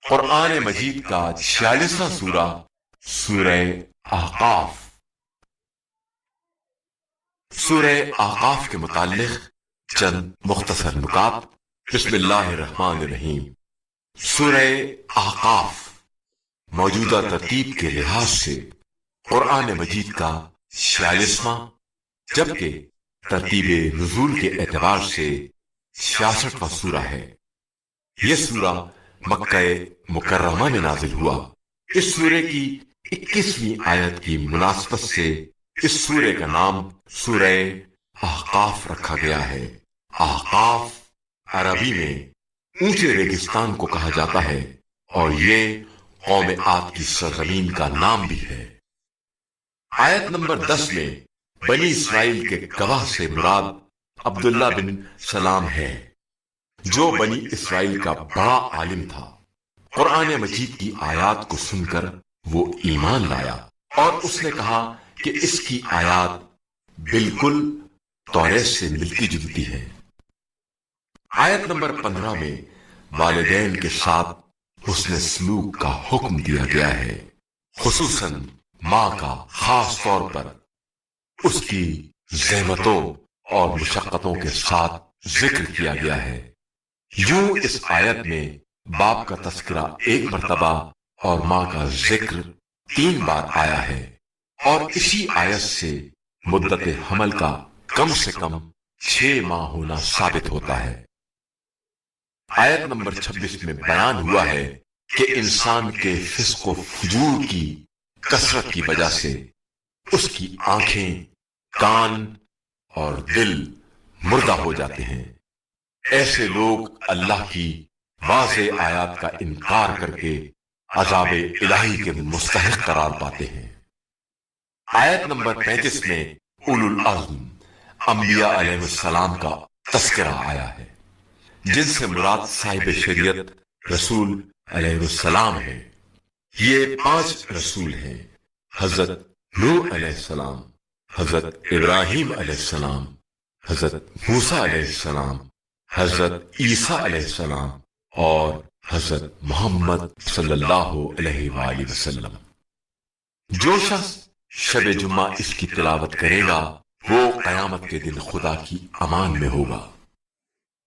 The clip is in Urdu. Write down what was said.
قرآن مجید کا 46واں سورہ سورہ احقاف۔ سورہ احقاف کے متعلق چند مختصر نکات۔ بسم اللہ الرحمن الرحیم۔ سورہ احقاف موجودہ ترتیب کے لحاظ سے قرآن مجید کا 46واں جبکہ ترتیب نزول کے اعتبار سے 66واں سورہ ہے۔ یہ سورہ مکہ مکرمہ میں نازل ہوا۔ اس سورے کی 21ویں آیت کی مناسبت سے اس سورے کا نام سورہ احقاف رکھا گیا ہے۔ احقاف عربی میں اونچے ریگستان کو کہا جاتا ہے اور یہ قوم عاد کی سرزمین کا نام بھی ہے۔ آیت نمبر 10 میں بنی اسرائیل کے گواہ سے مراد عبداللہ بن سلام ہے، جو بنی اسرائیل کا بڑا عالم تھا۔ قرآن مجید کی آیات کو سن کر وہ ایمان لایا اور اس نے کہا کہ اس کی آیات بالکل توریت سے ملتی جلتی ہے۔ آیت نمبر 15 میں والدین کے ساتھ حسن سلوک کا حکم دیا گیا ہے، خصوصاً ماں کا خاص طور پر اس کی زحمتوں اور مشقتوں کے ساتھ ذکر کیا گیا ہے۔ یوں اس آیت میں باپ کا تذکرہ 1 مرتبہ اور ماں کا ذکر 3 بار آیا ہے، اور اسی آیت سے مدت حمل کا کم سے کم 6 ماہ ہونا ثابت ہوتا ہے۔ آیت نمبر 26 میں بیان ہوا ہے کہ انسان کے فسق و فجور کی کثرت کی وجہ سے اس کی آنکھیں، کان اور دل مردہ ہو جاتے ہیں۔ ایسے لوگ اللہ کی واضح آیات کا انکار کر کے عذاب الہی کے مستحق قرار پاتے ہیں۔ آیت نمبر 35 میں اولو العزم انبیاء علیہ السلام کا تذکرہ آیا ہے، جن سے مراد صاحب شریعت رسول علیہ السلام ہے۔ یہ 5 رسول ہیں: حضرت نوح علیہ السلام، حضرت ابراہیم علیہ السلام، حضرت موسیٰ علیہ السلام، حضرت عیسیٰ علیہ السلام اور حضرت محمد صلی اللہ علیہ وآلہ وسلم۔ جو شخص شب جمعہ اس کی تلاوت کرے گا وہ قیامت کے دن خدا کی امان میں ہوگا۔